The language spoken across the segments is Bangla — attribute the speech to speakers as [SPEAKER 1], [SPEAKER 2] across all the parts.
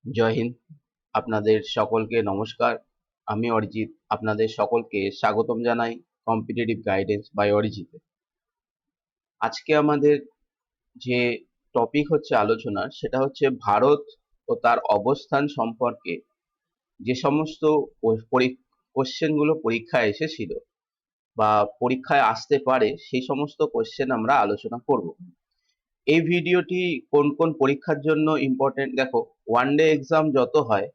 [SPEAKER 1] জয় হিন্দ। আপনাদের সকলকে নমস্কার। আমি অরিজিৎ আপনাদের সকলকে স্বাগতম জানাই কম্পিটিটিভ গাইডেন্স বাই অরিজিতে। আজকে আমাদের যে টপিক হচ্ছে আলোচনার, সেটা হচ্ছে ভারত ও তার অবস্থান সম্পর্কে যে সমস্ত কোশ্চেনগুলো পরীক্ষায় এসেছিল বা পরীক্ষায় আসতে পারে, সেই সমস্ত কোশ্চেন আমরা আলোচনা করব। এই ভিডিওটি কোন কোন পরীক্ষার জন্য ইম্পর্টেন্ট, দেখো, ওয়ান ডে এক্সাম যত হয়,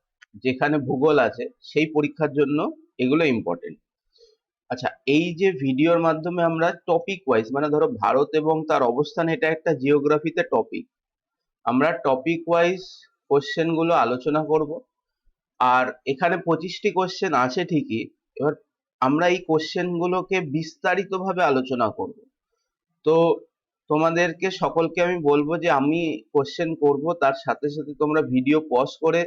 [SPEAKER 1] যেখানে ভূগোল আছে সেই পরীক্ষার জন্য এগুলো ইম্পর্টেন্ট। আচ্ছা, এই যে ভিডিওর মাধ্যমে আমরা টপিক ওয়াইজ, মানে ধরো ভারত এবং তার অবস্থান, এটা একটা জিওগ্রাফিতে টপিক, আমরা টপিক ওয়াইজ কোশ্চেন গুলো আলোচনা করব। আর এখানে 25টি কোশ্চেন আছে ঠিকই, এবার আমরা এই কোশ্চেন গুলোকে বিস্তারিত ভাবে আলোচনা করব। তো তোমাদেরকে সকলকে আমি বলবো যে আমি কোশ্চেন করব, তার সাথে সাথে তোমরা ভিডিও পজ করে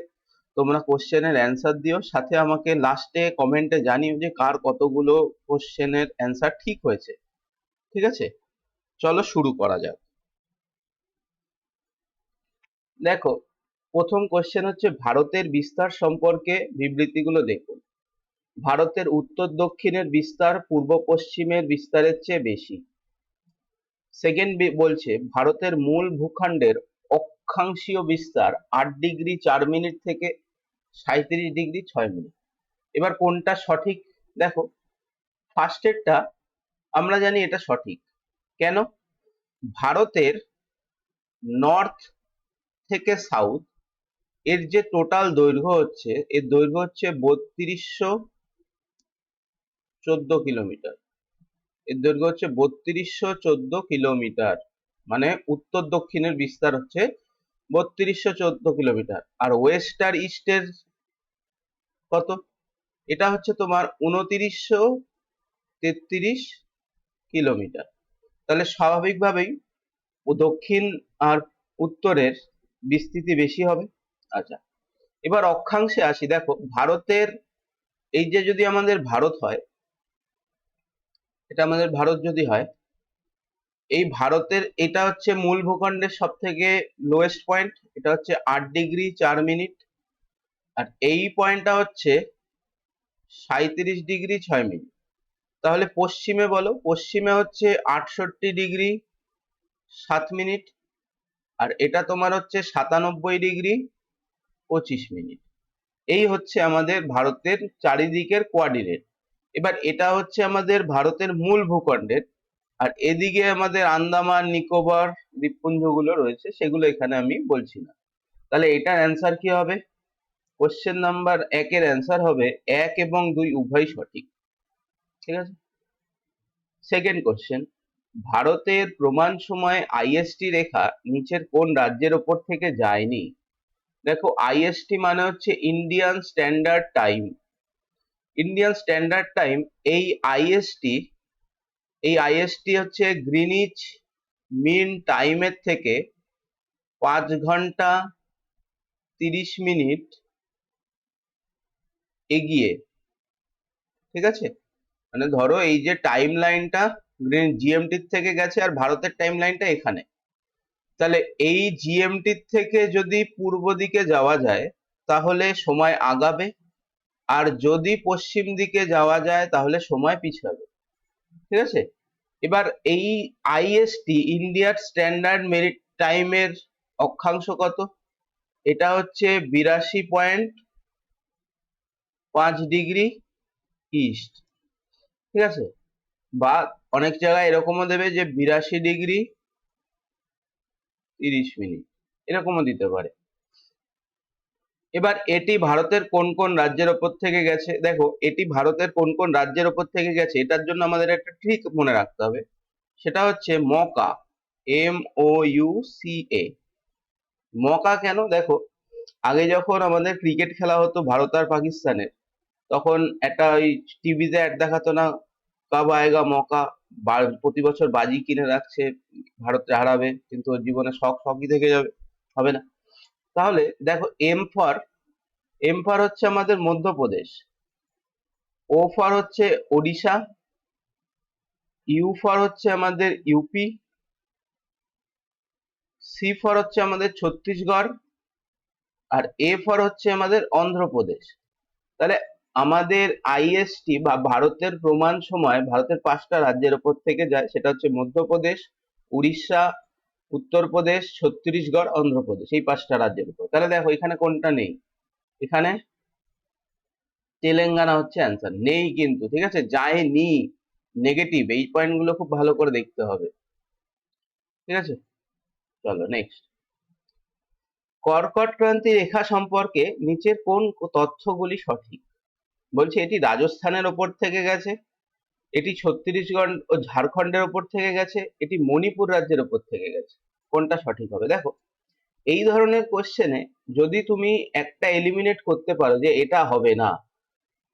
[SPEAKER 1] তোমরা কোশ্চেনের অ্যান্সার দিও, সাথে আমাকে লাস্টে কমেন্টে জানিও যে কার কতগুলো কোশ্চেনের অ্যান্সার ঠিক হয়েছে। ঠিক আছে, চলো শুরু করা যাক। দেখো, প্রথম কোশ্চেন হচ্ছে ভারতের বিস্তার সম্পর্কে বিবৃতিগুলো দেখুন। ভারতের উত্তর দক্ষিণের বিস্তার পূর্ব পশ্চিমের বিস্তারের চেয়ে বেশি। সেকেন্ড বলছে ভারতের মূল ভূখণ্ডের অক্ষাংশীয় বিস্তার 8°4' থেকে 37°6'। এবার কোনটা সঠিক? দেখো, ফার্স্টেরটা আমরা জানি এটা সঠিক। কেন? ভারতের নর্থ থেকে সাউথ এর যে টোটাল দৈর্ঘ্য হচ্ছে, এর দৈর্ঘ্য হচ্ছে 3214 কিলোমিটার। এর দৈর্ঘ্য হচ্ছে 3214 কিলোমিটার, মানে উত্তর দক্ষিণের বিস্তার হচ্ছে 3214 কিলোমিটার। আর ওয়েস্ট আর ইস্টের কত? এটা হচ্ছে তোমার 2933 কিলোমিটার। তাহলে স্বাভাবিকভাবেই ও দক্ষিণ আর উত্তরের বিস্তৃতি বেশি হবে। আচ্ছা, এবার অক্ষাংশে আসি। দেখো, ভারতের এই যে যদি আমাদের ভারত হয়, এটা আমাদের ভারত যদি হয়, এই ভারতের এটা হচ্ছে মূল ভূখণ্ডের সব থেকে লোয়েস্ট পয়েন্ট, এটা হচ্ছে 8°4'। আর এই পয়েন্টটা হচ্ছে 37°6'। তাহলে পশ্চিমে বলো, পশ্চিমে হচ্ছে 68°7'। আর এটা তোমার হচ্ছে 97°25'। এই হচ্ছে আমাদের ভারতের চারিদিকের কোঅর্ডিনেট। এবার এটা হচ্ছে আমাদের ভারতের মূল ভূখণ্ডের, আর এদিকে আমাদের আন্দামান নিকোবর দ্বীপপুঞ্জগুলো রয়েছে, সেগুলো এখানে আমি বলছি না। তাহলে এটার অ্যান্সার কি হবে? কোশ্চেন নাম্বার 1-এর অ্যান্সার হবে 1 এবং 2 উভয়ই সঠিক। ঠিক আছে। সেকেন্ড কোশ্চেন, ভারতের প্রমাণ সময় আইএসটি রেখা নিচের কোন রাজ্যের ওপর থেকে যায়নি? দেখো, আইএসটি মানে হচ্ছে Indian standard time. Indian standard time, এই আইএসটি, এই আইএসটি হচ্ছে গ্রিনিচ মিন টাইমের থেকে 5 ঘন্টা 30 মিনিট এগিয়ে। ঠিক আছে, মানে ধরো এই যে টাইম লাইনটা জিএমটির থেকে গেছে, আর ভারতের টাইম লাইনটা এখানে। তাহলে এই জিএমটির থেকে যদি পূর্ব দিকে যাওয়া যায় তাহলে সময় আগাবে, আর যদি পশ্চিম দিকে যাওয়া যায় তাহলে সময় পিছাবে। ঠিক আছে। এবার এই আইএসটি, ইন্ডিয়ার স্ট্যান্ডার্ড মেরিট টাইমের অক্ষাংশ কত? এটা হচ্ছে 82.5 ডিগ্রি ইস্ট। ঠিক আছে, বা অনেক জায়গায় এরকমও দেবে যে 82°30', এরকমও দিতে পারে। এবার এটি ভারতের কোন কোন রাজ্যের ওপর থেকে গেছে? দেখো, এটি ভারতের কোন কোন রাজ্যের ওপর থেকে গেছে, এটার জন্য আমাদের একটা ট্রিক মনে রাখতে হবে। সেটা হচ্ছে মকা, MOUCA। মকা কেন? দেখো, আগে যখন আমাদের ক্রিকেট খেলা হতো ভারত আর পাকিস্তানের, তখন একটা ওই টিভিতে অ্যাড দেখাতো না, কাব আয়েগা মকা, প্রতি বছর বাজি কিনে রাখছে, ভারত হারাবে কিন্তু ওর জীবনে শখ শখই থেকে যাবে, হবে না। তাহলে দেখো, এম ফর হচ্ছে আমাদের মধ্যপ্রদেশ, ও ফর হচ্ছে ওড়িশা, ইউ ফর হচ্ছে আমাদের ইউপি, সি ফর হচ্ছে আমাদের ছত্তিশগড়, আর এ ফর হচ্ছে আমাদের অন্ধ্রপ্রদেশ। তাহলে আমাদের আইএসটি বা ভারতের প্রমাণ সময় ভারতের 5টা রাজ্যের উপর থেকে যায়, সেটা হচ্ছে মধ্যপ্রদেশ, উড়িষ্যা, উত্তরপ্রদেশ, ছত্তিশগড়, অন্ধ্রপ্রদেশ, এই 5টা রাজ্যের উপর। তাহলে দেখো এখানে কোনটা নেই, এখানে তেলেঙ্গানা হচ্ছে অ্যান্সার, নেই কিন্তু, ঠিক আছে, যায়নি, নেগেটিভ, এই পয়েন্টগুলো খুব ভালো করে দেখতে হবে, ঠিক আছে। চলো নেক্সট। কর্কট ক্রান্তি রেখা সম্পর্কে নিচের কোন তথ্যগুলি সঠিক? বলছে এটি রাজস্থানের ওপর থেকে গেছে, এটি ছত্তিশগড় ও ঝাড়খণ্ডের ওপর থেকে গেছে, এটি মণিপুর রাজ্যের ওপর থেকে গেছে। কোনটা সঠিক হবে? দেখো এই ধরনের কোশ্চেনে যদি তুমি একটা এলিমিনেট করতে পারো যে এটা হবে না,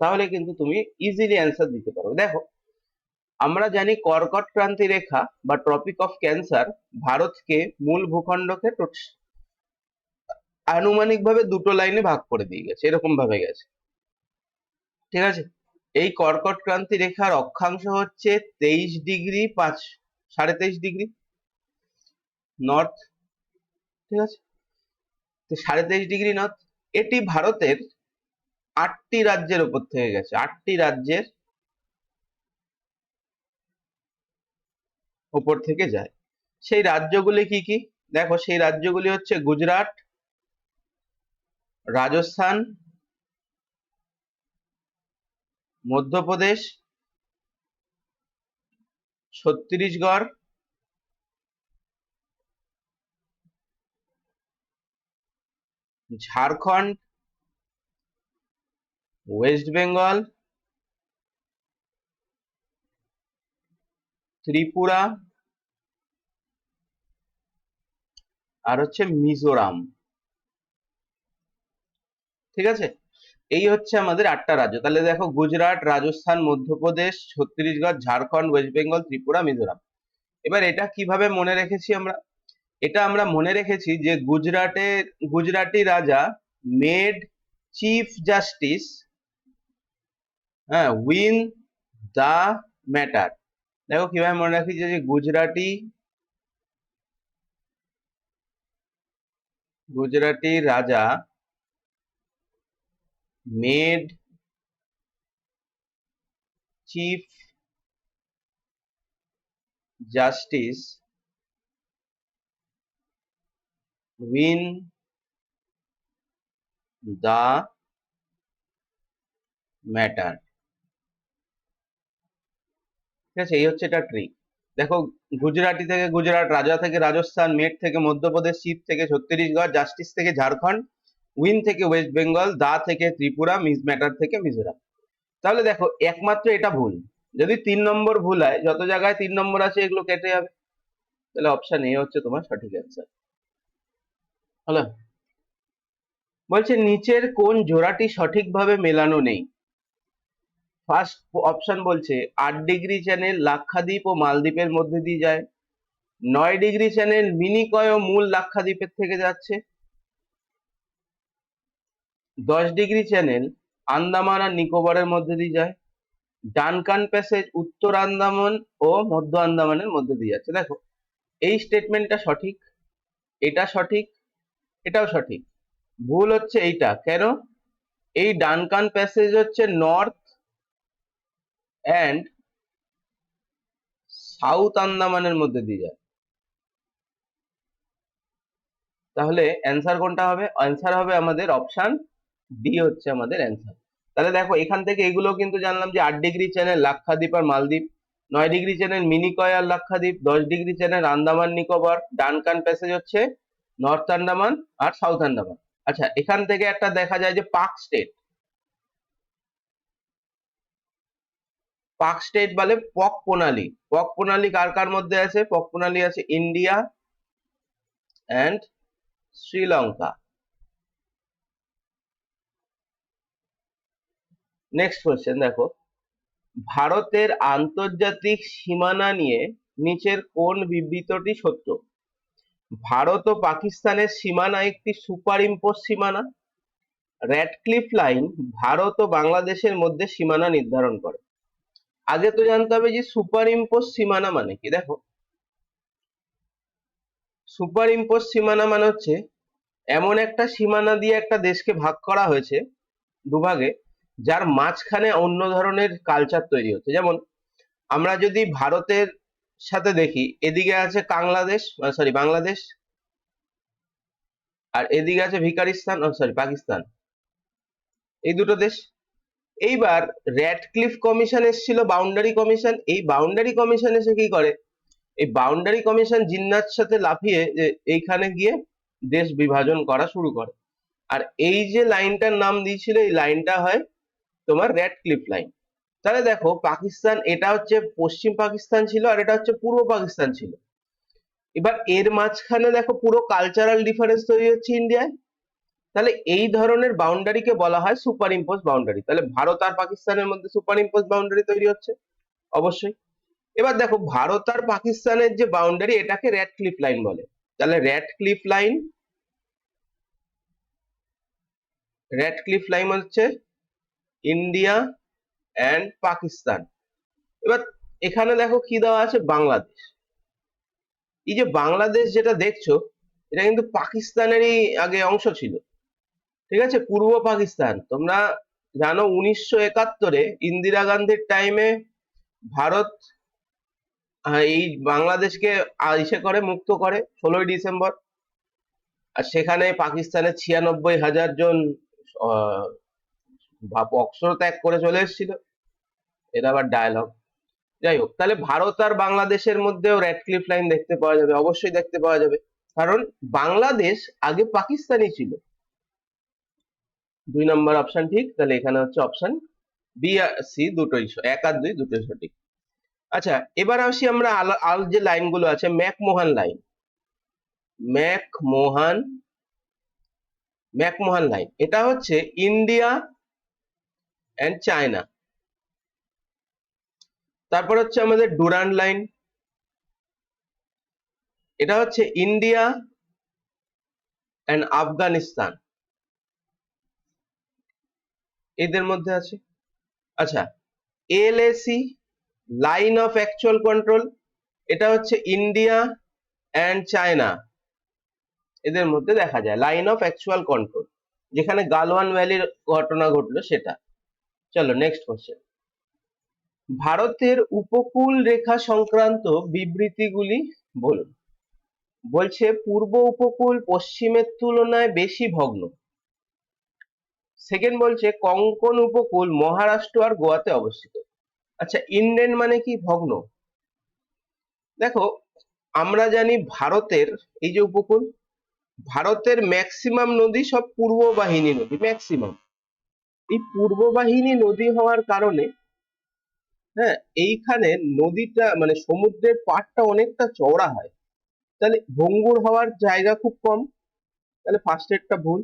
[SPEAKER 1] তাহলে কিন্তু তুমি ইজিলি অ্যান্সার দিতে পারো। দেখো আমরা জানি কর্কট ক্রান্তি রেখা বা ট্রপিক অফ ক্যান্সার ভারতকে মূল ভূখণ্ডকে আনুমানিকভাবে দুটো লাইনে ভাগ করে দিয়ে গেছে, এরকম ভাবে গেছে, ঠিক আছে। এই কর্কট ক্রান্তি রেখার অক্ষাংশ হচ্ছে 23 ডিগ্রি 23.5 ডিগ্রি নর্থ, ঠিক আছে, তো 23.5 ডিগ্রি নর্থ। এটি ভারতের 8টি রাজ্যের উপর থেকে গেছে, 8টি রাজ্যের উপর থেকে যায়। সেই রাজ্যগুলি কি কি? দেখো সেই রাজ্যগুলি হচ্ছে গুজরাট, রাজস্থান, মধ্যপ্রদেশ, ছত্তিশগড়, ঝাড়খণ্ড, ওয়েস্ট বেঙ্গল, ত্রিপুরা, আর হচ্ছে মিজোরাম, ঠিক আছে। এই হচ্ছে আমাদের 8টা রাজ্য। তাহলে দেখো গুজরাট, রাজস্থান, মধ্যপ্রদেশ, ছত্তিশগড়, ঝাড়খণ্ড, ওয়েস্ট বেঙ্গল, ত্রিপুরা, মিজোরাম। এবার এটা কিভাবে মনে রেখেছি আমরা? এটা আমরা মনে রেখেছি যে গুজরাটি রাজা মেড চিফ জাস্টিস, হ্যাঁ, উইন দা ম্যাটার। দেখো কিভাবে মনে রাখি, যে গুজরাটি রাজা মেড চিফ জাস্টিস উইন দা ম্যাটার, ঠিক আছে। এই হচ্ছে এটা ট্রিক। দেখো গুজরাটি থেকে গুজরাট, রাজা থেকে রাজস্থান, মেট থেকে মধ্যপ্রদেশ, চিফ থেকে ছত্তিশগড়, জাস্টিস থেকে ঝাড়খণ্ড, উইন থেকে ওয়েস্ট বেঙ্গল, দা থেকে ত্রিপুরা, ম্যাটার থেকে মিজোরাম। তাহলে দেখো একমাত্র এটা ভুল, যদি 3 নম্বর ভুল হয়, যত জায়গায় 3 নম্বর আছে এগুলো কেটে যাবে, তাহলে অপশন এ হচ্ছে তোমার সঠিক অ্যান্সার। হলো, বলছে নিচের কোন জোড়াটি সঠিকভাবে মেলানো নেই? ফার্স্ট অপশন বলছে 8 ডিগ্রি চ্যানেল লাক্ষাদ্বীপ ও মালদ্বীপের মধ্যে দিয়ে যায়, 9 ডিগ্রি চ্যানেল মিনিকয় ও মূল লাক্ষাদ্বীপের থেকে যাচ্ছে, 10 ডিগ্রি চ্যানেল আন্দামান আর নিকোবরের মধ্যে দিয়ে যায়, ডানকান প্যাসেজ উত্তর আন্দামান ও মধ্য আন্দামানের মধ্যে দিয়ে যাচ্ছে। দেখো এই স্টেটমেন্টটা সঠিক, এটা সঠিক, এটাও সঠিক। ভুল হচ্ছে এইটা, কেন? এই ডানকান প্যাসেজ হচ্ছে নর্থ অ্যান্ড সাউথ আন্দামানের মধ্যে দিয়ে যায়। তাহলে অ্যান্সার কোনটা হবে? অ্যান্সার হবে আমাদের অপশন ডি হচ্ছে আমাদের অ্যান্সার। তাহলে দেখো এখান থেকে এগুলো কিন্তু জানলাম যে 8 ডিগ্রি চ্যানেল লাক্ষাদ্বীপ আর মালদ্বীপ, 9 ডিগ্রি চ্যানেল মিনিকয় আর Lakshadweep, 10 degree channel Andaman Nicobar, Duncan passage হচ্ছে নর্থ আন্দামান আর সাউথ আন্দামান। আচ্ছা এখান থেকে একটা দেখা যায় যে পাক স্টেট বলে পক প্রণালী। পক প্রণালী কার কার মধ্যে আছে? পক প্রণালী আছে India and Sri Lanka. Next question দেখো, ভারতের আন্তর্জাতিক সীমানা নিয়ে নিচের কোন বিবৃতিটি সত্য? ভারত ও পাকিস্তানের সীমানা একটি সুপার ইম্পোজ সীমানা। র্যাডক্লিফ লাইন ভারত ও বাংলাদেশের মধ্যে সীমানা নির্ধারণ করে। আগে তো জানতে হবে যে সুপার ইম্পোজ সীমানা মানে কি। দেখো সুপার ইম্পোজ সীমানা মানে হচ্ছে এমন একটা সীমানা দিয়ে একটা দেশকে ভাগ করা হয়েছে দুভাগে, যার মাঝখানে অন্য ধরনের কালচার তৈরি হচ্ছে। যেমন আমরা যদি ভারতের সাথে দেখি, এদিকে আছে বাংলাদেশ, সরি বাংলাদেশ, আর এদিকে আছে ভিকারিস্তান, সরি পাকিস্তান, এই দুটো দেশ। এইবার র্যাডক্লিফ কমিশন এসেছিল, বাউন্ডারি কমিশন। এই বাউন্ডারি কমিশন এসে কি করে, এই বাউন্ডারি কমিশন জিন্নার সাথে লাফিয়ে এইখানে গিয়ে দেশ বিভাজন করা শুরু করে। আর এই যে লাইনটার নাম দিয়েছিল, এই লাইনটা হয় তোমার র্যাডক্লিফ লাইন। তাহলে দেখো, পাকিস্তান এটা হচ্ছে পশ্চিম পাকিস্তান ছিল, আর এটা হচ্ছে পূর্ব পাকিস্তান ছিল। এবার এর মাঝখানে দেখো পুরো কালচারাল ডিফারেন্স তৈরি হচ্ছে ইন্ডিয়ায়। তাহলে এই ধরনের বাউন্ডারিকে বলা হয় সুপার ইম্পোজ বাউন্ডারি। তাহলে ভারত আর পাকিস্তানের মধ্যে সুপার ইম্পোজ বাউন্ডারি তৈরি হচ্ছে অবশ্যই। এবার দেখো, ভারত আর পাকিস্তানের যে বাউন্ডারি, এটাকে র্যাডক্লিফ লাইন বলে। তাহলে র্যাডক্লিফ লাইন হচ্ছে ইন্ডিয়া অ্যান্ড পাকিস্তান। এবার এখানে দেখো কি দেওয়া আছে, বাংলাদেশ। এই যে বাংলাদেশ যেটা দেখছো, এটা কিন্তু পাকিস্তানেরই আগে অংশ ছিল, ঠিক আছে, পূর্ব পাকিস্তান। তোমরা জানো 1971-এ ইন্দিরা গান্ধীর টাইমে ভারত এই বাংলাদেশকে ইসে করে, মুক্ত করে 16ই ডিসেম্বর। আর সেখানে পাকিস্তানের 96,000 জন অস্ত্র ত্যাগ করে চলে এসেছিল। এটা আবার ডায়ালগ। যাই হোক, তাহলে ভারত আর বাংলাদেশের মধ্যেও র্যাডক্লিফ লাইন দেখতে পাওয়া যাবে, অবশ্যই দেখতে পাওয়া যাবে। কারণ বাংলাদেশ আগে পাকিস্তানি ছিল। 2 নম্বর অপশন ঠিক। তাহলে এখানে হচ্ছে অপশন বি আর সি দুটোই, 1 আর 2 দুটোই সঠিক। আচ্ছা, এবার আসি আমরা আল যে লাইনগুলো আছে, McMahon line. McMahon McMahon line, এটা হচ্ছে ইন্ডিয়া অ্যান্ড চায়না। তারপর হচ্ছে আমাদের ডুরান্ড লাইন, এটা হচ্ছে ইন্ডিয়া অ্যান্ড আফগানিস্তান, এদের মধ্যে আছে। আচ্ছা, LAC line of actual control, এটা হচ্ছে ইন্ডিয়া অ্যান্ড চায়না, এদের মধ্যে দেখা যায় লাইন অফ অ্যাকচুয়াল কন্ট্রোল, যেখানে গালওয়ান ভ্যালির ঘটনা ঘটলো সেটা। চলো নেক্সট কোশ্চেন। ভারতের উপকূল রেখা সংক্রান্ত বিবৃতিগুলি বলুন। বলছে পূর্ব উপকূল পশ্চিমের তুলনায় বেশি ভগ্ন। সেকেন্ড বলছে কোঙ্কণ উপকূল মহারাষ্ট্র আর গোয়াতে অবস্থিত। আচ্ছা, ইন্ডেন মানে কি, ভগ্ন। দেখো, আমরা জানি ভারতের এই যে উপকূল, ভারতের ম্যাক্সিমাম নদী সব পূর্ব বাহিনী নদী, ম্যাক্সিমাম। এই পূর্ব বাহিনী নদী হওয়ার কারণে, হ্যাঁ, এইখানে নদীটা মানে সমুদ্রের পাড়টা অনেকটা চওড়া হয়, তাহলে ভঙ্গুর হওয়ার জায়গা খুব কম। তাহলে ফার্স্ট এরটা ভুল।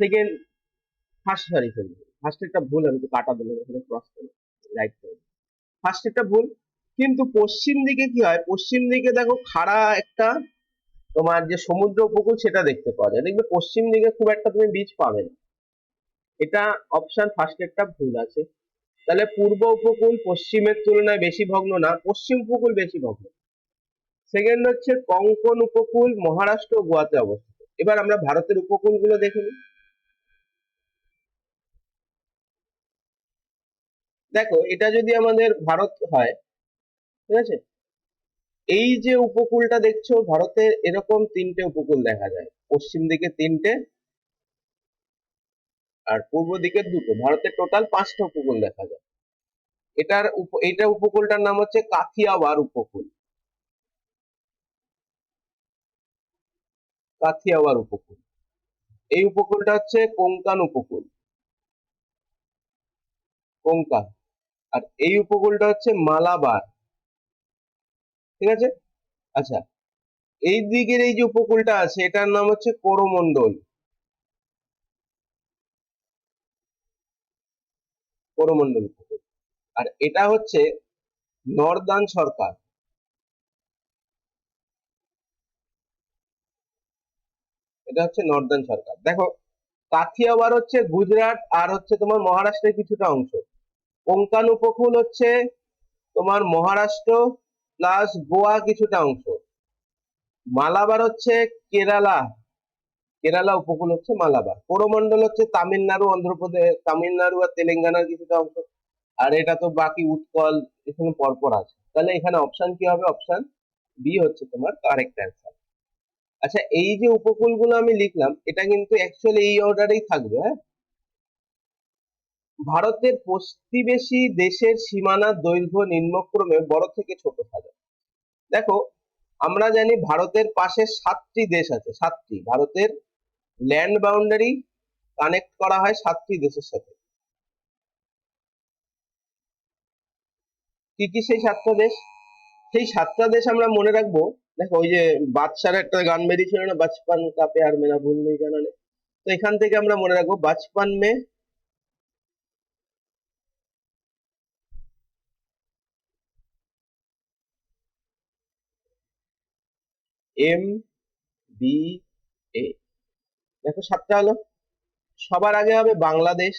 [SPEAKER 1] সেকেন্ড, ফার্স্ট এরটা ভুল, আমি তো কাটা দিলাম এখানে, ক্রস করলাম, রাইট সাইড। ফার্স্ট এরটা ভুল। কিন্তু পশ্চিম দিকে কি হয়, পশ্চিম দিকে দেখো খাড়া একটা তোমার যে সমুদ্র উপকূল সেটা দেখতে পাওয়া যায়। দেখবে পশ্চিম দিকে খুব একটা তুমি বিচ পাবে না। এটা অপশন ফার্স্ট এরটা ভুল আছে। তাহলে পূর্ব উপকূল পশ্চিমের তুলনায় বেশি ভগ্ন না, পশ্চিম উপকূল বেশি ভগ্ন। সেকেন্ড হচ্ছে কোঙ্কণ উপকূল মহারাষ্ট্র ও গোয়াতে অবস্থিত। এবার আমরা ভারতের উপকূলগুলো দেখে নিই। দেখো, এটা যদি আমাদের ভারত হয়, ঠিক আছে, এই যে উপকূলটা দেখছো ভারতের, এরকম 3টে উপকূল দেখা যায়, পশ্চিম দিকে 3টে আর পূর্ব দিকে 2টো। ভারতের টোটাল 5টা উপকূল দেখা যায়। এইটা উপকূলটার নাম হচ্ছে কাথিয়াওয়াড় উপকূল। কাথিয়াওয়াড় উপকূল। এই উপকূলটা হচ্ছে কোঙ্কান উপকূল, কোঙ্কান। আর এই উপকূলটা হচ্ছে মালাবার, ঠিক আছে। আচ্ছা, এই দিকের এই যে উপকূলটা আছে, এটার নাম হচ্ছে করোমণ্ডল, করোমণ্ডল উপকূল। আর এটা হচ্ছে নর্দার্ন সরকার, এটা হচ্ছে নর্দার্ন সরকার। দেখো, কাথিয়াওয়াড় হচ্ছে গুজরাট আর হচ্ছে তোমার মহারাষ্ট্রের কিছুটা অংশ। কোঙ্কান উপকূল হচ্ছে তোমার মহারাষ্ট্র প্লাস গোয়া কিছুটা অংশ। মালাবার হচ্ছে কেরালা, কেরালা উপকূল হচ্ছে মালাবার, করমণ্ডল হচ্ছে তামিলনাড়ু, অন্ধ্রপ্রদেশ, তামিলনাড়ু আর তেলেঙ্গানার কিছুটা অংশ। আর এটা তো বাকি উৎকল এখানে পরপর আছে, তাহলে এখানে অপশন কি হবে? অপশন বি হচ্ছে তোমার কারেক্ট অ্যান্সার। আচ্ছা, এই যে উপকূলগুলো আমি লিখলাম এটা কিন্তু অ্যাকচুয়ালি এই অর্ডারেই থাকবে, হ্যাঁ। ভারতের প্রতিবেশী দেশের সীমানার দৈর্ঘ্য নিম্নক্রমে বড় থেকে ছোট সাজাও। দেখো, আমরা জানি ভারতের পাশে 7টি দেশ আছে, 7টি। ভারতের ল্যান্ড বাউন্ডারি কানেক্ট করা হয় 7টি দেশের সাথে। কি কি সেই 7টা দেশ? সেই 7টা দেশ আমরা মনে রাখবো। দেখো, ওই যে বাদশার একটা গান বেরিয়েছিল না, বাচপান কা প্যার মেরা ভুল নেই জানালে। তো এখান থেকে আমরা মনে রাখবো, বাচপান মে এম বি এ। দেখো 7টা হলো। সবার আগে হবে বাংলাদেশ,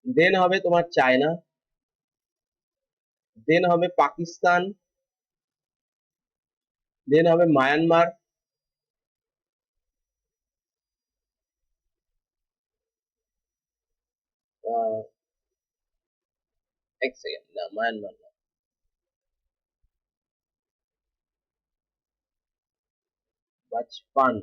[SPEAKER 1] দেন হবে তোমার চায়না, দেন হবে পাকিস্তান, দেন হবে মায়ানমার, আহ, এক সেকেন্ড, না মায়ানমার না, বাচপান,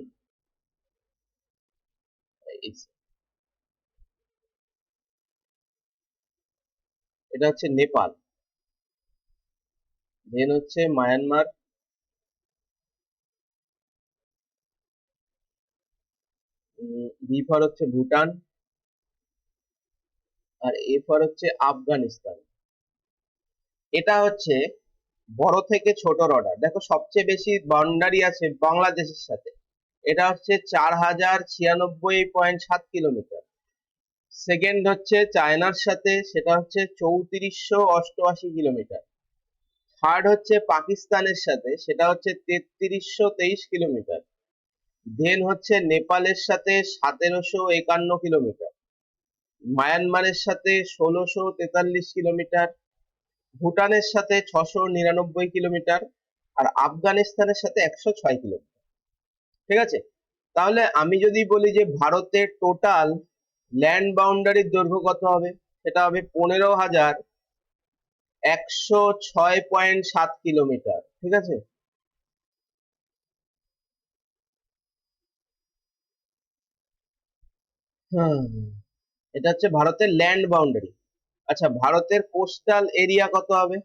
[SPEAKER 1] এটা হচ্ছে নেপাল, দেন হচ্ছে মায়ানমার, বি ফর হচ্ছে ভুটান, আর এ ফর হচ্ছে আফগানিস্তান। এটা হচ্ছে বড় থেকে ছোটর অর্ডার। দেখো, সবচেয়ে বেশি বাউন্ডারি আছে বাংলাদেশের সাথে, এটা হচ্ছে 4096.7 কিলোমিটার। সেকেন্ড হচ্ছে চায়নার সাথে, সেটা হচ্ছে 3488 কিলোমিটার। থার্ড হচ্ছে পাকিস্তানের সাথে, সেটা হচ্ছে 3323 কিলোমিটার। দেন হচ্ছে নেপালের সাথে 1751 কিলোমিটার, মায়ানমারের সাথে 1643 কিলোমিটার, ভুটানের সাথে 699 কিলোমিটার, আর আফগানিস্তানের সাথে 106 কিলোমিটার। ঠিক আছে, তাহলে আমি যদি বলি যে ভারতের টোটাল ল্যান্ড বাউন্ডারির দৈর্ঘ্য কত হবে, সেটা হবে 15,106.7 কিলোমিটার। ঠিক আছে। হুম, এটা হচ্ছে ভারতের ল্যান্ড বাউন্ডারি। আচ্ছা, ভারতের কোস্টাল এরিয়া কত হবে?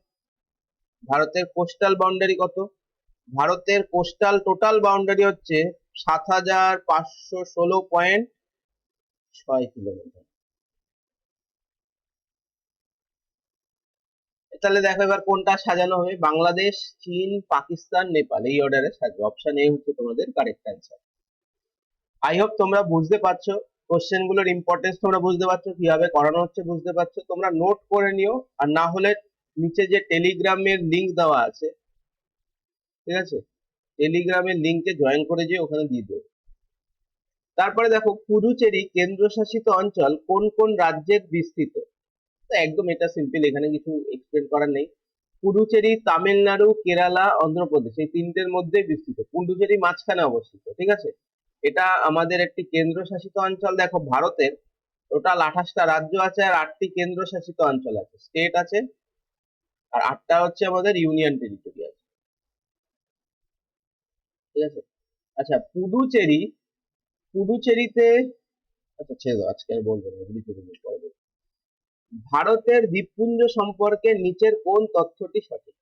[SPEAKER 1] ভারতের কোস্টাল বাউন্ডারি কত? ভারতের কোস্টাল টোটাল বাউন্ডারি হচ্ছে 7516.6 কিলোমিটার। তাহলে দেখো এবার কোনটা সাজানো হবে, বাংলাদেশ, চীন, পাকিস্তান, নেপাল, এই অর্ডারে সাজাবো। অপশন এ হচ্ছে তোমাদের কারেক্ট অ্যান্সার। আই হোপ তোমরা বুঝতে পারছো, কোশ্চেন গুলোর ইম্পর্টেন্স তোমরা বুঝতে পারছো, কিভাবে করানো হচ্ছে বুঝতে পারছো। তোমরা নোট করে নিও, আর না হলে নিচে যে টেলিগ্রামের লিংক দেওয়া আছে, ঠিক আছে, টেলিগ্রামের লিংকে জয়েন করে যে ওখানে দিয়ে দেবো। তারপরে দেখো, পুডুচেরি কেন্দ্রশাসিত অঞ্চল কোন কোন রাজ্যের বিস্তৃত? তো একদম এটা সিম্পল, এখানে কিছু এক্সপ্লেন করার নেই। পুডুচেরি তামিলনাড়ু, কেরালা, অন্ধ্রপ্রদেশ, এই তিনটের মধ্যে বিস্তৃত। পুডুচেরি মাঝখানে অবস্থিত, ঠিক আছে। এটা আমাদের একটি কেন্দ্রশাসিত অঞ্চল। দেখো, ভারতের টোটাল 28টা রাজ্য আছে, আর 8টি কেন্দ্রশাসিত অঞ্চল আছে, স্টেট আছে, আর 8টা হচ্ছে আমাদের ইউনিয়ন টেরিটরি আছে। ঠিক আছে। আচ্ছা, পুডুচেরিতে, আচ্ছা ছেড়ে দাও, আজকে আর বলবো না, পুডুচেরি নিয়ে পরে বলবো। ভারতের দ্বীপপুঞ্জ সম্পর্কে নিচের কোন তথ্যটি সঠিক?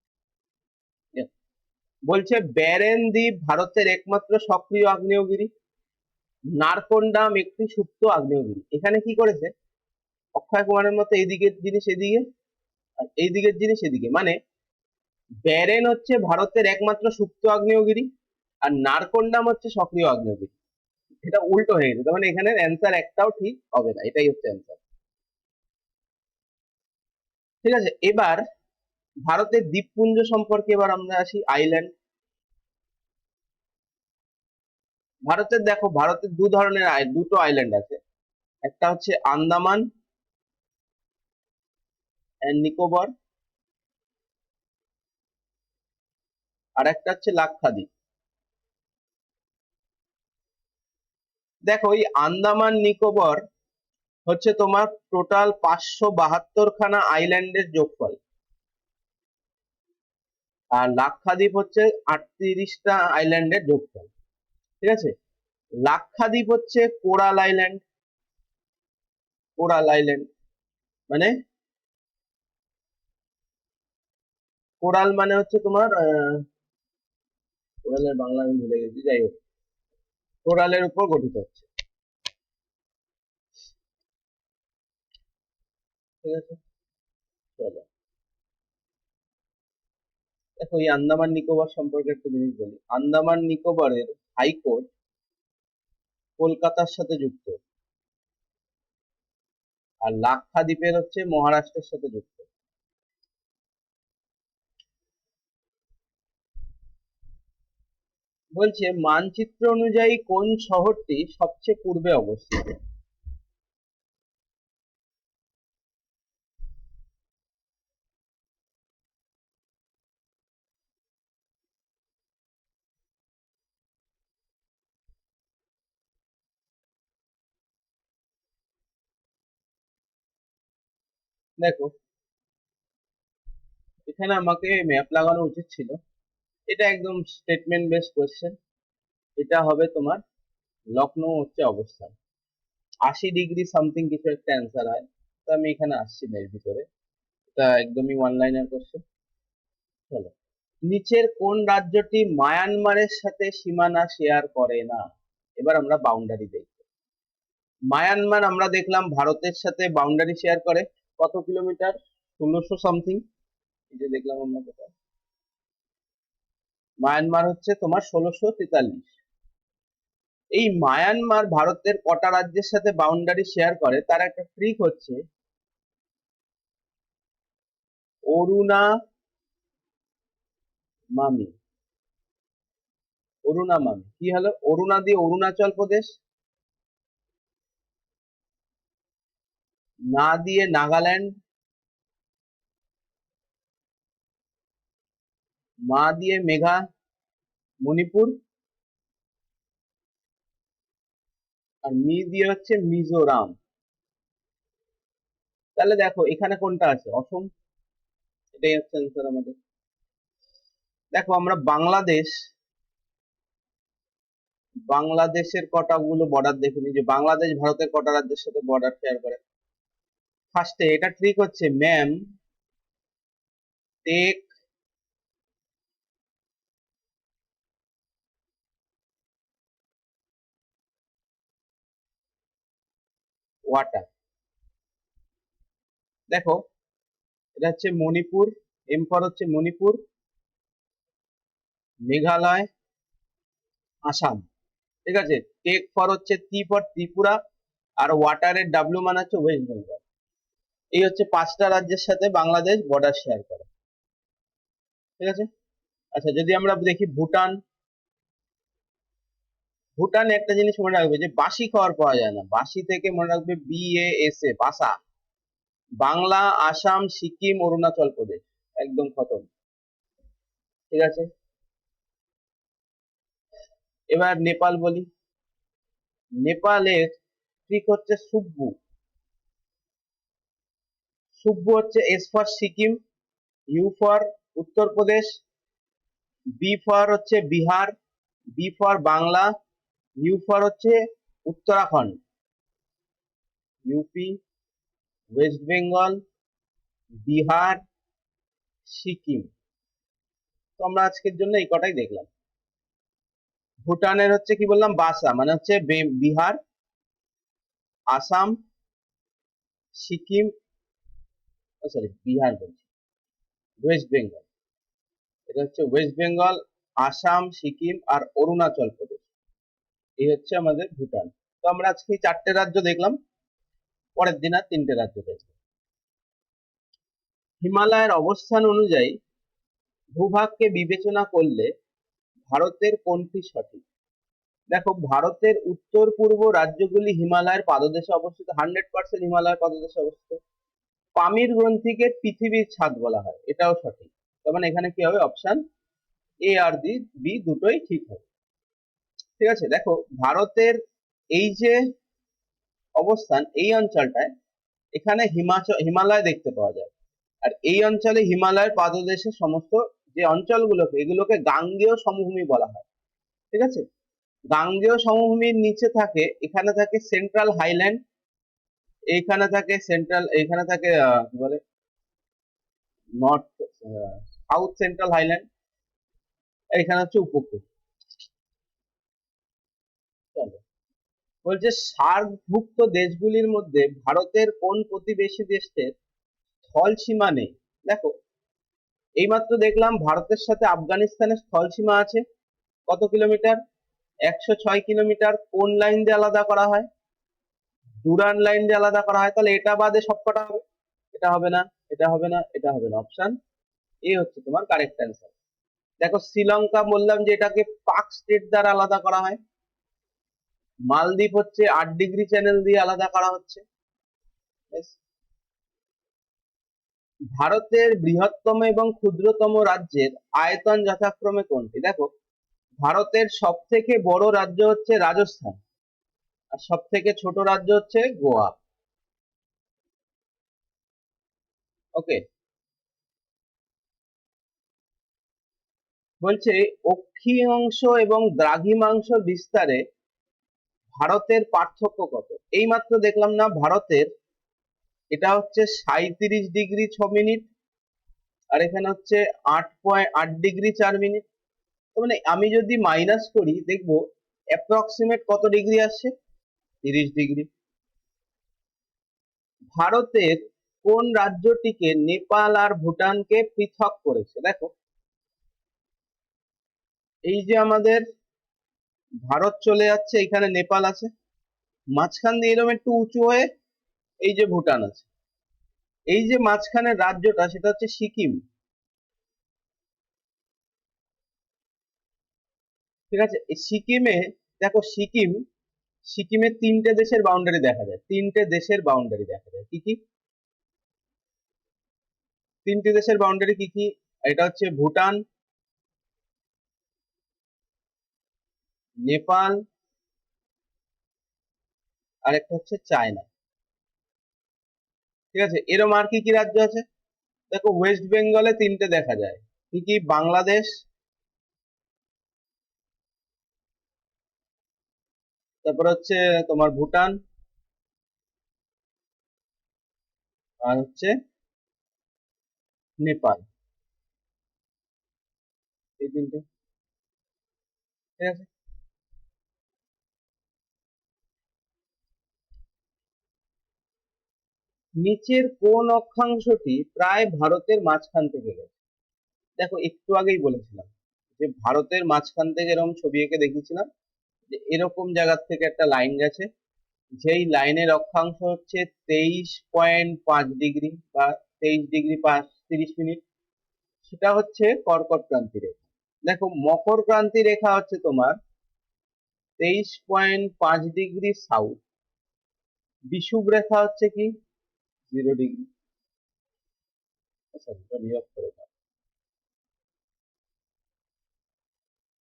[SPEAKER 1] বলছে ব্যারেন দ্বীপ ভারতের একমাত্র সক্রিয় আগ্নেয়গিরি, নারকন্ডাম একটি সুপ্ত আগ্নেয়গিরি। এখানে কি করেছে, অক্ষয় কুমারের মতো এইদিকের জিনিস এদিকে, আর এই দিকের জিনিস এদিকে, মানে ব্যারেন হচ্ছে ভারতের একমাত্র সুপ্ত আগ্নেয়গিরি, আর নারকন্ডাম হচ্ছে সক্রিয় আগ্নেয়গিরি। এটা উল্টো হয়ে গেছে, তার মানে এখানে অ্যান্সার একটাও ঠিক হবে না, এটাই হচ্ছে অ্যান্সার। ঠিক আছে, এবার ভারতের দ্বীপপুঞ্জ সম্পর্কে এবার আমরা আসি, আইল্যান্ড। ভারতের দেখো, ভারতের দুটো আইল্যান্ড আছে, একটা হচ্ছে আন্দামান এন্ড নিকোবর, আর একটা হচ্ছে লাক্ষাদ্বীপ। দেখো এই আন্দামান নিকোবর হচ্ছে তোমার টোটাল 572খানা আইল্যান্ডের যোগফল, আর লাক্ষাদ্বীপ হচ্ছে 38টা আইল্যান্ডের যোগফল। ঠিক আছে, লাক্ষাদ্বীপ হচ্ছে কোরাল আইল্যান্ড। কোরাল আইল্যান্ড মানে, কোরাল মানে হচ্ছে তোমার কোরালের বাংলা আমি ভুলে গেছি, যাই হোক কোরালের উপর গঠিত হচ্ছে। ঠিক আছে, চলো দেখো এই আন্দামান নিকোবর সম্পর্কে একটা জিনিস বলি। আন্দামান নিকোবরের হাইকোর্ট কলকাতার সাথে যুক্ত, আর লাক্ষাদ্বীপের হচ্ছে মহারাষ্ট্রের সাথে যুক্ত। বলছে মানচিত্র অনুযায়ী কোন শহরটি সবচেয়ে পূর্বে অবস্থিত? দেখো এখানে আমাকে ম্যাপ লাগানো উচিত ছিল, এটা একদম স্টেটমেন্ট বেস কোয়েশ্চেন। এটা হবে তোমার লখনৌ হচ্ছে অবস্থান, 80 ডিগ্রি সামথিং কিছু একটা অ্যান্সার হয়। তো আমি এখানে আসছি না এর ভিতরে, এটা একদমই ওয়ান লাইনার কোশ্চেন। চলো, নিচের কোন রাজ্যটি মায়ানমারের সাথে সীমানা শেয়ার করে না? এবার আমরা বাউন্ডারি দেখব। মায়ানমার আমরা দেখলাম ভারতের সাথে বাউন্ডারি শেয়ার করে কত কিলোমিটার, 1600 সামথিং। এই যে দেখলাম আমরা কোথায়, মায়ানমার হচ্ছে তোমার 1643। এই মায়ানমার ভারতের কটা রাজ্যের সাথে বাউন্ডারি শেয়ার করে তার একটা ট্রিক হচ্ছে অরুণা মামি। অরুণা মামি কি হলো, অরুণা দিয়ে অরুণাচল প্রদেশ, না দিয়ে নাগাল্যান্ড, মা দিয়ে মেঘা মণিপুর, আর মি দিয়ে হচ্ছে মিজোরাম। তাহলে দেখো এখানে কোনটা আছে, অসম। এটাই হচ্ছে অ্যান্সার আমাদের। দেখো আমরা বাংলাদেশ, বাংলাদেশের কটা গুলো বর্ডার দেখে নিই, যে বাংলাদেশ ভারতের কটা রাজ্যের সাথে বর্ডার শেয়ার করে। ফার্স্টে এটা ট্রিক হচ্ছে ম্যাম টেক ওয়াটার। দেখো এটা হচ্ছে মণিপুর, এম ফর হচ্ছে মণিপুর, মেঘালয়, আসাম। ঠিক আছে, টেক ফর হচ্ছে টি ফর ত্রিপুরা, আর ওয়াটারের ডাব্লিউ মানে হচ্ছে ওয়েস্ট বেঙ্গল। এই হচ্ছে 5টা রাজ্যের সাথে বাংলাদেশ বর্ডার শেয়ার করে। ঠিক আছে, আচ্ছা যদি আমরা দেখি ভুটান, ভুটানে একটা জিনিস মনে রাখবে যে বাসি খাবার পাওয়া যায় না, বাসি থেকে মনে রাখবে BASA, বাসা। বাংলা, আসাম, সিকিম, অরুণাচল প্রদেশ, একদম খতম। ঠিক আছে, এবার নেপাল বলি। নেপালের ট্রিক হচ্ছে সুব্বু। সুব্বু হচ্ছে S for Sikkim, U for Uttar Pradesh, B for হচ্ছে Bihar, B for Bangla, U for হচ্ছে উত্তরাখণ্ড, ইউপি, ওয়েস্ট বেঙ্গল, বিহার, সিকিম। তো আমরা আজকের জন্য এই কটাই দেখলাম। ভুটানের হচ্ছে কি বললাম, বাসা মানে হচ্ছে বিহার, আসাম, সিকিম, সরি বিহার বলছি, ওয়েস্ট বেঙ্গল। এটা হচ্ছে ওয়েস্ট বেঙ্গল, আসাম, সিকিম আর অরুণাচল প্রদেশ। এই হচ্ছে আমাদের ভুটান। তো আমরা আজকে 4টে রাজ্য দেখলাম, পরের দিন আর 3টে রাজ্য দেখবো। হিমালয়ের অবস্থান অনুযায়ী ভূভাগকে বিবেচনা করলে ভারতের কোনটি সঠিক? দেখো ভারতের উত্তর পূর্ব রাজ্যগুলি হিমালয়ের পাদদেশে অবস্থিত, 100% হিমালয়ের পাদদেশে অবস্থিত। পামির গ্রন্থিকে পৃথিবীর ছাদ বলা হয়, এটাও সঠিক। তার মানে এখানে কি হবে, অপশন এ আর বি দুটোই ঠিক হবে। ঠিক আছে, দেখো ভারতের এই যে অবস্থান, এই অঞ্চলটায় এখানে হিমালয় দেখতে পাওয়া যায়। আর এই অঞ্চলে হিমালয়ের পাদদেশে সমস্ত যে অঞ্চলগুলোকে, এগুলোকে গাঙ্গেয় সমভূমি বলা হয়। ঠিক আছে, গাঙ্গেয় সমভূমির নিচে থাকে, এখানে থাকে সেন্ট্রাল হাইল্যান্ড, এইখানে থাকে কি বলে, নর্থ সাউথ সেন্ট্রাল হাইল্যান্ড, এখানে হচ্ছে উপকূল। চলো, বলছে সার্কভুক্ত দেশগুলির মধ্যে ভারতের কোন প্রতিবেশী দেশের স্থল সীমা নেই? দেখো, এইমাত্র দেখলাম ভারতের সাথে আফগানিস্তানের স্থল সীমা আছে কত কিলোমিটার? 106 কিলোমিটার। কোন লাইন দিয়ে আলাদা করা হয়? ডুরান্ড লাইন দিয়ে আলাদা করা হয়। তাহলে এটা বাদে সবকটা হবে? এটা হবে না, এটা হবে না, এটা হবে না। অপশন এ হচ্ছে তোমার কারেক্ট অ্যান্সার। দেখো, শ্রীলঙ্কা বললাম যে এটাকে পাক স্টেট দ্বারা আলাদা করা হয়। মালদ্বীপ হচ্ছে 8 ডিগ্রি চ্যানেল দিয়ে আলাদা করা হচ্ছে। Yes. ভারতের বৃহত্তম এবং ক্ষুদ্রতম রাজ্যের আয়তন যথাক্রমে কোনটি? দেখো, ভারতের সব থেকে বড় রাজ্য হচ্ছে রাজস্থান, আর সব থেকে ছোট রাজ্য হচ্ছে গোয়া। ওকে, বলছে অক্ষিয়াংশ এবং দ্রাঘিমাংশ বিস্তারে ভারতের পার্থক্য কত? এইমাত্র দেখলাম না ভারতের, এটা হচ্ছে 37 ডিগ্রি 6 মিনিট, আর এখানে হচ্ছে 8.8 ডিগ্রি 4 মিনিট। তো মানে আমি যদি মাইনাস করি, দেখবো অ্যাপ্রক্সিমেট কত ডিগ্রি আসছে? 30 ডিগ্রি। ভারতের কোন রাজ্যটিকে নেপাল আর ভুটানকে পৃথক করেছে? দেখো, এই যে আমাদের ভারত চলে যাচ্ছে, এখানে নেপাল আছে, মাঝখান দিয়ে এরকম একটু উঁচু হয়ে এই যে ভুটান আছে। এই যে মাঝখানের রাজ্যটা, সেটা হচ্ছে সিকিম। ঠিক আছে, এই সিকিমে, দেখো সিকিমে তিনটে দেশের বাউন্ডারি দেখা যায়, তিনটে দেশের বাউন্ডারি দেখা যায়। কি কি তিনটে দেশের বাউন্ডারি কি কি? এটা হচ্ছে ভুটান, নেপাল, আর একটা হচ্ছে চায়না। ঠিক আছে, এরম আর কি কি রাজ্য আছে? দেখো, ওয়েস্ট বেঙ্গলে তিনটে দেখা যায়। কি কি? বাংলাদেশ, তারপর হচ্ছে তোমার ভুটান, আর হচ্ছে নেপাল। এই তিনটে। ঠিক আছে, নিচের কোন অক্ষাংশটি প্রায় ভারতের মাঝখান থেকে গেছে? দেখো, একটু আগেই বলেছিলাম যে ভারতের মাঝখান থেকে এরকম ছবি এঁকে দেখিয়েছিলাম, যে এরকম জায়গার থেকে একটা লাইন গেছে, যেই লাইনের অক্ষাংশ হচ্ছে 23.5 ডিগ্রি বা 23 ডিগ্রি 30 মিনিট, সেটা হচ্ছে কর্কট ক্রান্তি রেখা। দেখো, মকর ক্রান্তি রেখা হচ্ছে তোমার 23.5 ডিগ্রি সাউথ। বিষুব রেখা হচ্ছে কি 0 ডিগ্রি, সরি নিরক্ষ রেখা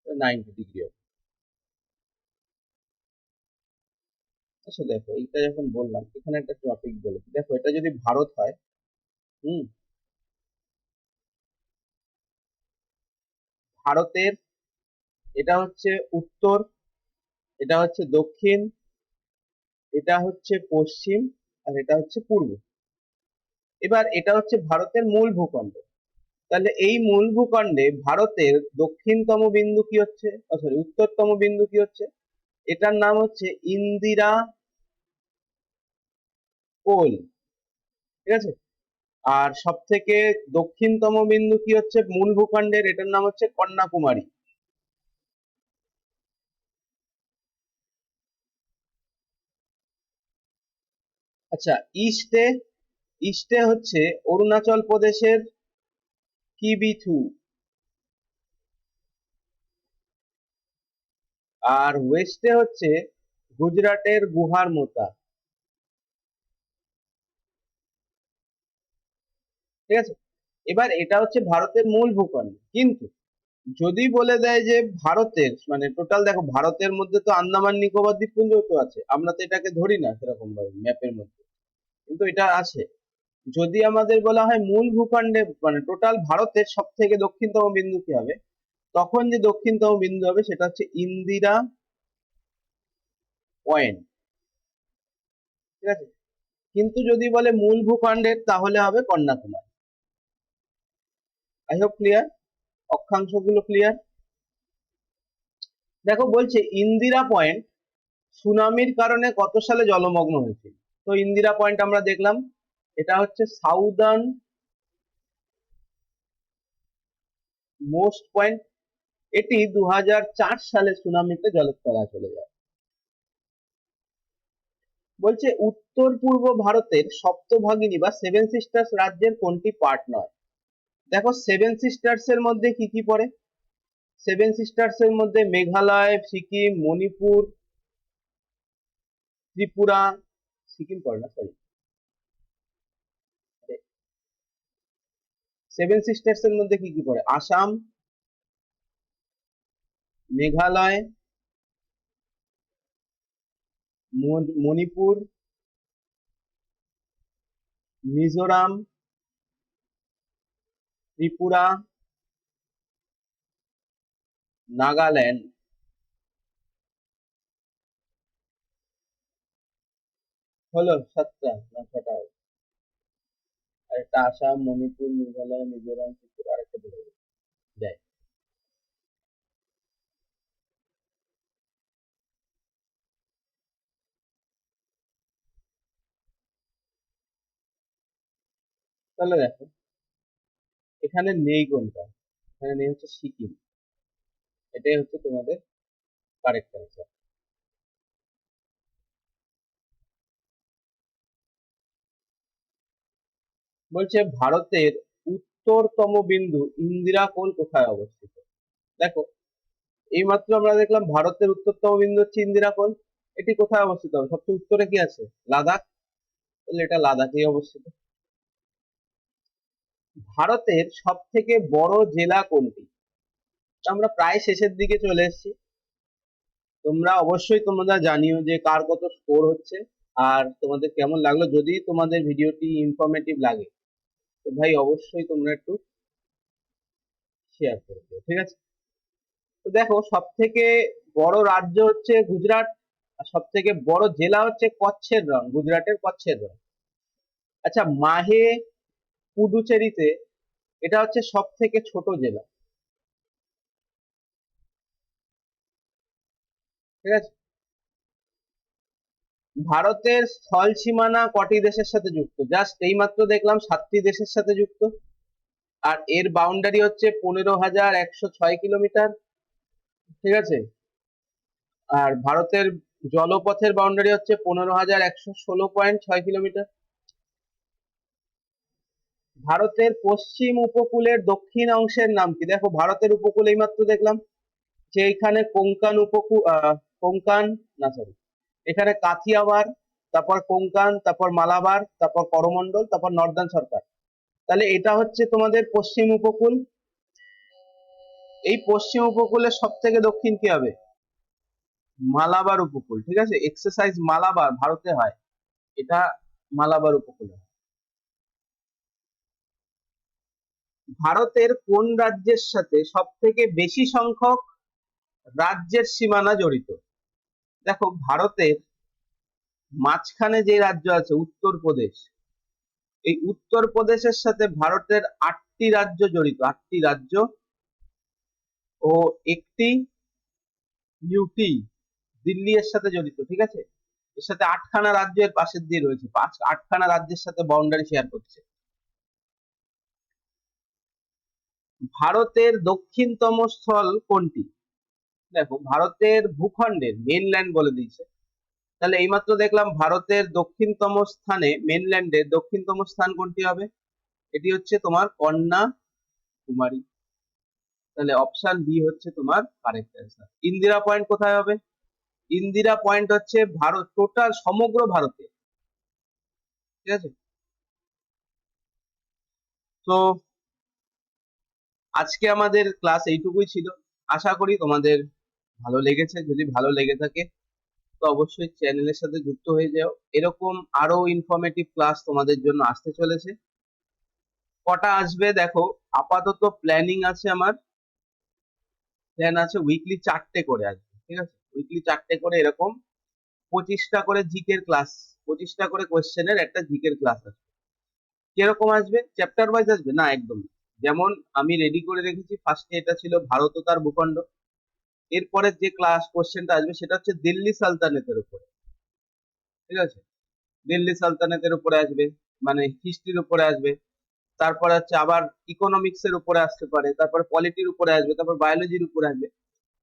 [SPEAKER 1] 90 ডিগ্রি। আচ্ছা, দেখো এইটা যখন বললাম, এখানে একটা টপিক বলেছি। দেখো, এটা যদি ভারত হয়, হুম, ভারতের এটা হচ্ছে উত্তর, এটা হচ্ছে দক্ষিণ, এটা হচ্ছে পশ্চিম, আর এটা হচ্ছে পূর্ব। এবার এটা হচ্ছে ভারতের মূল ভূখণ্ড। তাহলে এই মূল ভূখণ্ডে ভারতের দক্ষিণতম বিন্দু কি হচ্ছে, সরি উত্তরতম বিন্দু কি হচ্ছে? এটার নাম হচ্ছে ইন্দিরা কোল। ঠিক আছে, আর সব থেকে দক্ষিণতম বিন্দু কি হচ্ছে মূল ভূখণ্ডের? এটার নাম হচ্ছে কন্যাকুমারী। আচ্ছা, ইস্টে ইস্টে হচ্ছে অরুণাচল প্রদেশের কিবিথু, আর ওয়েস্টে হচ্ছে গুজরাটের গুহার মোতা। ঠিক আছে, এবার এটা হচ্ছে ভারতের মূল ভূখণ্ড, কিন্তু যদি বলে দেয় যে ভারতের মানে টোটাল, দেখো ভারতের মধ্যে তো আন্দামান নিকোবর দ্বীপপুঞ্জ তো আছে, আমরা তো এটাকে ধরি না সেরকম ভাবে ম্যাপের মধ্যে, কিন্তু এটা আছে। যদি আমাদের বলা হয় মূল ভূখণ্ডে মানে টোটাল ভারতের সব থেকে দক্ষিণতম বিন্দু কি হবে, তখন যে দক্ষিণতম বিন্দু হবে সেটা হচ্ছে ইন্দিরা পয়েন্ট, ঠিক আছে। কিন্তু যদি বলে মূল ভূখণ্ডের তাহলে হবে কন্যাকুমারী। আই হোপ ক্লিয়ার, অক্ষাংশগুলো ক্লিয়ার। দেখো বলছে ইন্দিরা পয়েন্ট সুনামির কারণে কত সালে জলমগ্ন হয়েছিল। তো ইন্দিরা পয়েন্ট আমরা দেখলাম, এটা হচ্ছে সাউদার্ন মোস্ট পয়েন্ট, এটি 2004 সালে সুনামিতে জলের তলায় চলে যায়। বলছে উত্তর পূর্ব ভারতের সপ্তভাগিনী বা সেভেন সিস্টার্স রাজ্যের কোনটি পার্ট নয়। দেখো সেভেন সিস্টার্স এর মধ্যে কি কি পড়ে, সেভেন সিস্টার্স এর মধ্যে মেঘালয়, সিকিম, মণিপুর, ত্রিপুরা, সিকিম পড়ে না সরি, সেভেন সিস্টার্স এর মধ্যে কি কি পড়ে, আসাম, মেঘালয়, মণিপুর, মিজোরাম, ত্রিপুরা, নাগাল্যান্ড। হলো সাতটা না ছটা হবে? আর একটা আসাম, মণিপুর, মেঘালয়, মিজোরাম, ত্রিপুরা, আর একটা বলে যায়। তাহলে দেখো এখানে নেই কোনটা, এখানে নেই হচ্ছে সিকিম, এটাই হচ্ছে তোমাদের কারেক্ট অ্যান্সার। বলছে ভারতের উত্তরতম বিন্দু ইন্দিরা কোল কোথায় অবস্থিত। দেখো এইমাত্র আমরা দেখলাম ভারতের উত্তরতম বিন্দু হচ্ছে ইন্দিরা কোল, এটি কোথায় অবস্থিত হবে, সবচেয়ে উত্তরে কি আছে, লাদাখ, তাহলে এটা লাদাখেই অবস্থিত। ভারতের সব থেকে বড় জেলা কোনটি। তো আমরা প্রায় শেষের দিকে চলে এসেছি, তোমরা অবশ্যই তোমরা জানিও যে কার কত স্কোর হচ্ছে আর তোমাদের কেমন লাগলো। যদি তোমাদের ভিডিওটি ইনফরমেটিভ লাগে তো ভাই অবশ্যই তোমরা একটু শেয়ার করে দিও, ঠিক আছে। তো দেখো সব থেকে বড় রাজ্য হচ্ছে গুজরাট, আর সব থেকে বড় জেলা হচ্ছে কচ্ছের রং, গুজরাটের কচ্ছের রং। আচ্ছা মাহে পুডুচেরিতে এটা হচ্ছে সব থেকে ছোট জেলা, ঠিক আছে। ভারতের স্থল সীমানা কটি দেশের সাথে যুক্ত, জাস্ট এইমাত্র দেখলাম 7টি দেশের সাথে যুক্ত, আর এর বাউন্ডারি হচ্ছে 15,106 কিলোমিটার, ঠিক আছে। আর ভারতের জলপথের বাউন্ডারি হচ্ছে 15,116.6 কিলোমিটার। ভারতের পশ্চিম উপকূলের দক্ষিণ অংশের নাম কি। দেখো ভারতের উপকূল এইমাত্র দেখলাম যে এখানে কোঙ্কান উপকূল, কোঙ্কান না সরি, এখানে কাথিয়াওয়াড়, তারপর কোঙ্কান, তারপর মালাবার, তারপর করমন্ডল, তারপর নর্দার্ন সরকার। তাহলে এটা হচ্ছে তোমাদের পশ্চিম উপকূল। এই পশ্চিম উপকূলের সব থেকে দক্ষিণ কি হবে, মালাবার উপকূল, ঠিক আছে। এক্সারসাইজ মালাবার ভারতে হয়, এটা মালাবার উপকূল। ভারতের কোন রাজ্যের সাথে সব থেকে বেশি সংখ্যক রাজ্যের সীমানা জড়িত। দেখো ভারতের মাঝখানে যে রাজ্য আছে উত্তরপ্রদেশ, এই উত্তরপ্রদেশের সাথে ভারতের 8টি রাজ্য জড়িত, 8টি রাজ্য ও একটি ইউটি দিল্লি এর সাথে জড়িত, ঠিক আছে। এর সাথে 8খানা রাজ্য এর পাশের দিয়ে রয়েছে, 8খানা রাজ্যের সাথে বাউন্ডারি শেয়ার করছে। ভারতের দক্ষিণতম স্থল কোনটি। দেখো ভারতের ভূখণ্ডের মেইনল্যান্ড বলে দিয়েছে, তাহলে এইমাত্র দেখলাম ভারতের দক্ষিণতম স্থানে মেইনল্যান্ডের দক্ষিণতম স্থান কোনটি হবে, এটি হচ্ছে তোমার কন্যাকুমারী। তাহলে অপশন বি হচ্ছে তোমার কারেক্ট অ্যান্সার। ইন্দিরা পয়েন্ট কোথায় হবে, ইন্দিরা পয়েন্ট হচ্ছে ভারত টোটাল সমগ্র ভারতে, ঠিক আছে। তো আজকে আমাদের ক্লাস এইটুকুই ছিল। আশা করি তোমাদের ভালো লেগেছে। যদি ভালো লেগে থাকে তো অবশ্যই চ্যানেলের সাথে যুক্ত হয়ে যাও। এরকম আরো ইনফরমেটিভ ক্লাস তোমাদের জন্য আসতে চলেছে। কটা আসবে দেখো, আপাতত প্ল্যানিং আছে আমার, প্ল্যান আছে উইকলি 4টে করে আসবে, ঠিক আছে? উইকলি 4টে করে এরকম 25টা করে জিকের ক্লাস, 25টা করে কোয়েশ্চেনের একটা জিকের ক্লাস আসবে। কিরকম আসবে? চ্যাপ্টার ওয়াইজ আসবে না, একদম। যেমন আমি রেডি করে রেখেছি, ফার্স্টে এটা ছিল ভারত ও তার ভূখণ্ড। এরপরে যে ক্লাস কোশ্চেনটা আসবে সেটা হচ্ছে দিল্লি সালতানাতের উপরে, ঠিক আছে? দিল্লি সালতানাতের উপরে আসবে, মানে হিস্ট্রির উপরে আসবে। তারপরে হচ্ছে আবার ইকোনমিক্স এর উপরে আসতে পারে, তারপরে পলিটির উপরে আসবে, তারপর বায়োলজির উপরে আসবে।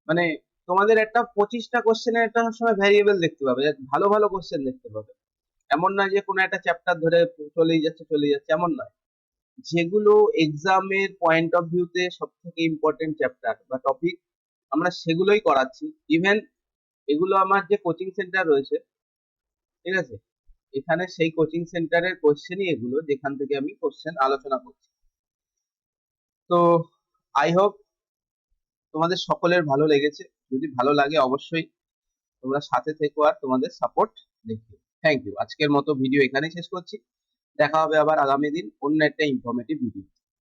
[SPEAKER 1] মানে তোমাদের একটা 25টা কোশ্চেনের একটা সময় ভ্যারিয়েবল দেখতে পাবে, ভালো ভালো কোশ্চেন দেখতে পাবে। এমন নয় যে কোনো একটা চ্যাপ্টার ধরে চলেই যাচ্ছে এমন নয়। যেগুলো এক্সামের পয়েন্ট অফ ভিউতে সব থেকে ইম্পর্টেন্ট চ্যাপ্টার বা টপিক, আমরা সেগুলোই করাচ্ছি। ইভেন এগুলো আমার যে কোচিং সেন্টার রয়েছে, ঠিক আছে, এখানে সেই কোচিং সেন্টারের কোশ্চেনই এগুলো, যেখান থেকে আমি কোশ্চেন আলোচনা করছি। তো আই হোপ তোমাদের সকলের ভালো লেগেছে। যদি ভালো লাগে অবশ্যই তোমরা সাথে থেকো আর তোমাদের সাপোর্ট দেখো। Thank you. আজকের মতো ভিডিও এখানেই শেষ করছি। দেখা হবে আবার আগামী দিন অন্য একটা ইনফরমেটিভ ভিডিও।